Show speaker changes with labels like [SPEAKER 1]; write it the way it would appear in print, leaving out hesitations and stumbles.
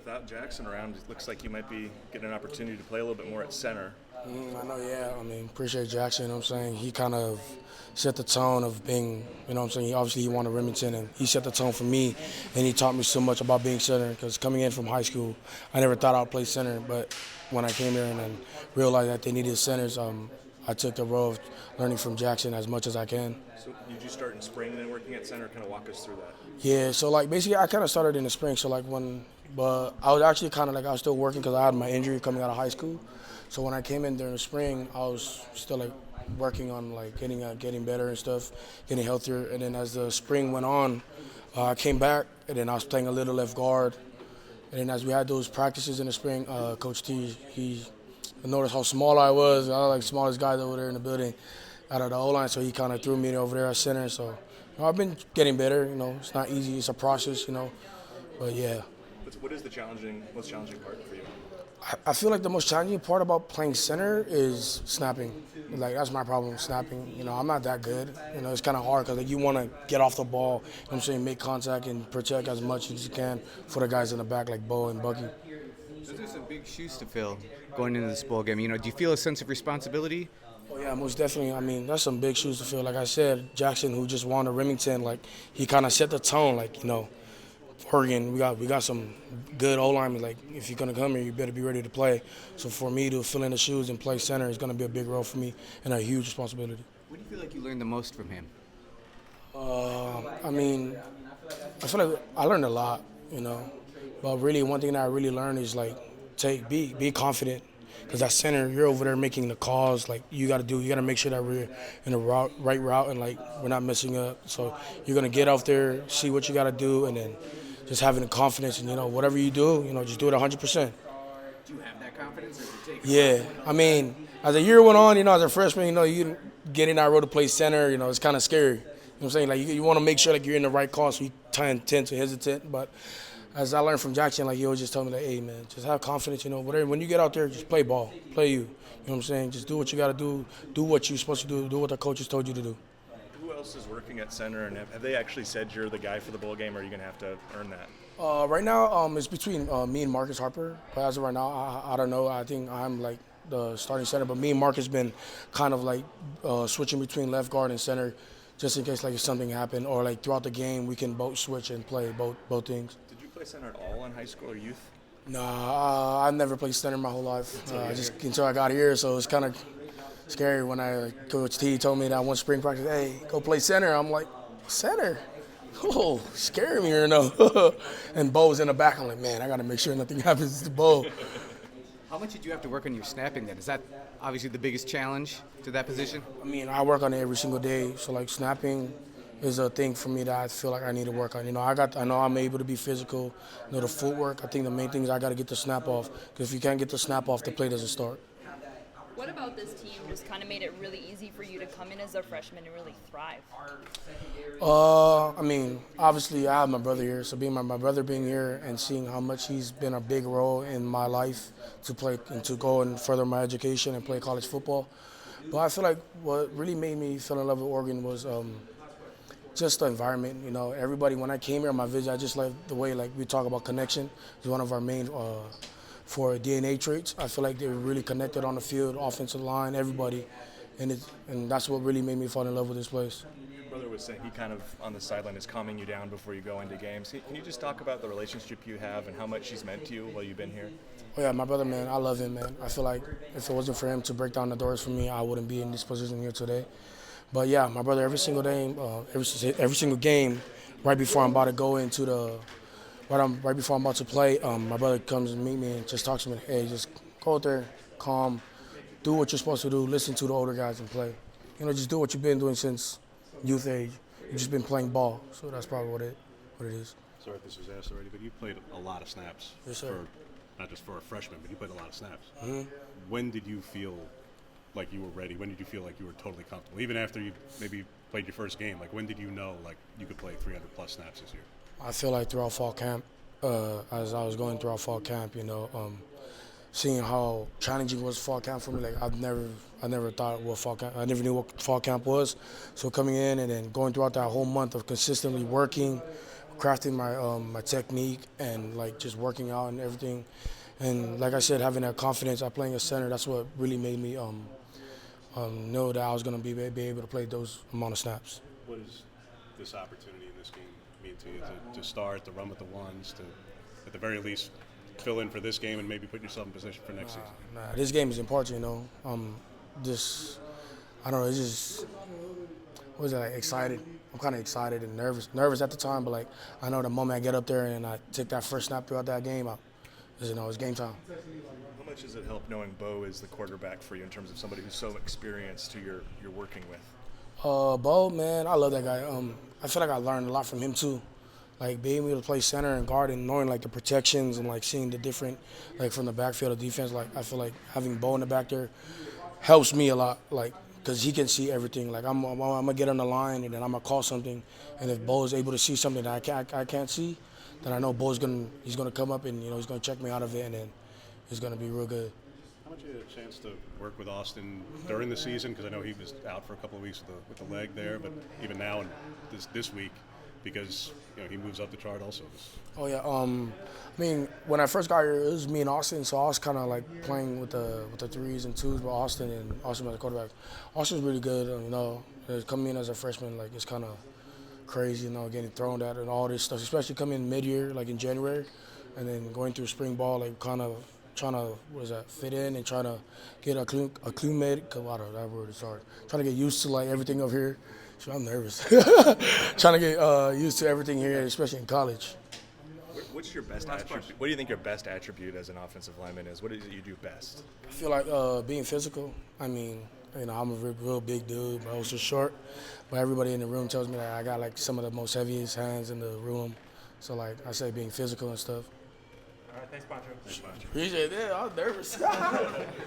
[SPEAKER 1] without Jackson around, it looks like you might be getting an opportunity to play a little bit more at center.
[SPEAKER 2] I know, yeah. I mean, appreciate Jackson, you know what I'm saying? He kind of set the tone of being, you know what I'm saying? Obviously, he wanted Remington, and he set the tone for me, and he taught me so much about being center, because coming in from high school, I never thought I'd play center, but when I came here and then realized that they needed centers, I took the role of learning from Jackson as much as I can.
[SPEAKER 1] So did you start in spring and then working at center? Kind of walk us through that.
[SPEAKER 2] Yeah, so like basically I kind of started in the spring. So like but I was actually kind of like I was still working because I had my injury coming out of high school. So when I came in during the spring, I was still like working on like getting better and stuff, getting healthier. And then as the spring went on, I came back and then I was playing a little left guard. And then as we had those practices in the spring, Coach T, he noticed how small I was. I was like the smallest guys over there in the building out of the O-line, so he kind of threw me over there at center. So I've been getting better. You know, it's not easy. It's a process. You know, but yeah.
[SPEAKER 1] What is the most challenging part for you?
[SPEAKER 2] I feel like the most challenging part about playing center is snapping. Like that's my problem, snapping. You know, I'm not that good. You know, it's kind of hard because like, you want to get off the ball. You know what I'm saying, make contact and protect as much as you can for the guys in the back like Bo and Bucky.
[SPEAKER 3] Those are some big shoes to fill going into this bowl game. You know, do you feel a sense of responsibility?
[SPEAKER 2] Oh yeah, most definitely. I mean, that's some big shoes to fill. Like I said, Jackson, who just won the Remington, like he kind of set the tone. Like you know, Oregon, we got some good O-linemen. Like if you're gonna come here, you better be ready to play. So for me to fill in the shoes and play center is gonna be a big role for me and a huge responsibility.
[SPEAKER 3] What do you feel like you learned the most from him?
[SPEAKER 2] I mean, I feel like I learned a lot. You know, but really one thing that I really learned is like be confident. Because at center, you're over there making the calls. Like you got to make sure that we're in the right route and like we're not messing up. So you're gonna get out there, see what you got to do, and then just having the confidence. And you know, whatever you do, you know, just do it 100%.
[SPEAKER 3] Do you have that confidence, or does it take?
[SPEAKER 2] Yeah, I mean, as the year went on, you know, as a freshman, you know, you get in that road to play center. You know, it's kind of scary. You know what I'm saying? Like you want to make sure like you're in the right call, so you tend to hesitate, but. As I learned from Jackson, like he always just told me, like, hey man, just have confidence, you know, whatever. When you get out there, just play ball, play you. You know what I'm saying? Just do what you got to do what you're supposed to do what the coaches told you to do.
[SPEAKER 1] Who else is working at center, and have they actually said you're the guy for the bowl game, or are you going to have to earn that?
[SPEAKER 2] Right now, it's between me and Marcus Harper. But as of right now, I don't know. I think I'm like the starting center, but me and Marcus been kind of like switching between left guard and center, just in case like if something happened or like throughout the game we can both switch and play both things.
[SPEAKER 1] Did you play center at all in high school or youth?
[SPEAKER 2] Nah, I never played center my whole life. Until I got here, so it's kind of scary when Coach T told me that one spring practice, hey, go play center. I'm like, center? Oh, scary me or no? And Bo's in the back. I'm like, man, I got to make sure nothing happens to Bo.
[SPEAKER 3] How much did you have to work on your snapping then? Is that obviously the biggest challenge to that position?
[SPEAKER 2] I mean, I work on it every single day. So like snapping is a thing for me that I feel like I need to work on. You know, I know I'm able to be physical. You know, the footwork. I think the main thing is I got to get the snap off. Because if you can't get the snap off, the play doesn't start.
[SPEAKER 4] What about this team just kind of made it really easy for you to come in as a freshman and really thrive?
[SPEAKER 2] I mean, obviously I have my brother here, so being my brother being here and seeing how much he's been a big role in my life to play and to go and further my education and play college football. But I feel like what really made me fall in love with Oregon was just the environment. You know, everybody, when I came here on my visit, I just like the way like we talk about connection is one of our main for DNA traits. I feel like they were really connected on the field, offensive line, everybody, and that's what really made me fall in love with this place.
[SPEAKER 1] Your brother was saying he kind of on the sideline is calming you down before you go into games. Can you just talk about the relationship you have and how much he's meant to you while you've been here?
[SPEAKER 2] Oh yeah, my brother, man, I love him, man. I feel like if it wasn't for him to break down the doors for me, I wouldn't be in this position here today. But yeah, my brother, every single day, every single game, right before I'm about to go into right before I'm about to play, my brother comes and meet me and just talks to me. Hey, just go out there, calm, do what you're supposed to do, listen to the older guys and play. You know, just do what you've been doing since youth age. You've just been playing ball, so that's probably what it is.
[SPEAKER 5] Sorry if this was asked already, but you played a lot of snaps.
[SPEAKER 2] Yes, sir.
[SPEAKER 5] Not just for a freshman, but you played a lot of snaps.
[SPEAKER 2] Mm-hmm.
[SPEAKER 5] When did you feel like you were ready? When did you feel like you were totally comfortable? Even after you maybe played your first game, like when did you know like you could play 300-plus snaps this year?
[SPEAKER 2] I feel like throughout fall camp, as I was going throughout fall camp, you know, seeing how challenging was fall camp for me. Like I never thought what fall camp. I never knew what fall camp was. So coming in and then going throughout that whole month of consistently working, crafting my technique and like just working out and everything. And like I said, having that confidence at playing a center, that's what really made me know that I was going to be able to play those amount of snaps.
[SPEAKER 5] What does this opportunity in this game mean to you? To start, to run with the ones, to at the very least fill in for this game and maybe put yourself in position for next season?
[SPEAKER 2] This game is important, I don't know, it's just, what is it, like, excited. I'm kind of excited and nervous at the time, but like I know the moment I get up there and I take that first snap throughout that game, it's game time.
[SPEAKER 1] How much does it help knowing Bo is the quarterback for you in terms of somebody who's so experienced who you're working with?
[SPEAKER 2] Bo, man, I love that guy. I feel like I learned a lot from him too. Like being able to play center and guard and knowing like the protections and like seeing the different, like from the backfield of defense. Like I feel like having Bo in the back there helps me a lot. Like because he can see everything. Like I'm gonna get on the line and then I'm gonna call something, and if Bo is able to see something that I can't see, then I know he's gonna come up and he's gonna check me out of it, and then it's gonna be real good.
[SPEAKER 5] How much you had a chance to work with Austin during the season? Because I know he was out for a couple of weeks with the leg there, but even now and this week, because he moves up the chart also.
[SPEAKER 2] Oh yeah, I mean when I first got here, it was me and Austin, so I was kind of like playing with the threes and twos with Austin was the quarterback. Austin's really good, coming in as a freshman, like it's kind of crazy, getting thrown at and all this stuff, especially coming in mid-year, like in January, and then going through spring ball, like kind of trying to fit in and trying to get acclimated. That word is hard. Trying to get used to like everything over here. So I'm nervous. Trying to get used to everything here, especially in college.
[SPEAKER 1] What's your best attribute? What do you think your best attribute as an offensive lineman is? What is it you do best?
[SPEAKER 2] I feel like being physical. I mean, I'm a real big dude, but also short. But everybody in the room tells me that I got like some of the most heaviest hands in the room. So like I say, being physical and stuff.
[SPEAKER 1] All right, thanks, Pancho.
[SPEAKER 2] Appreciate that. I was nervous.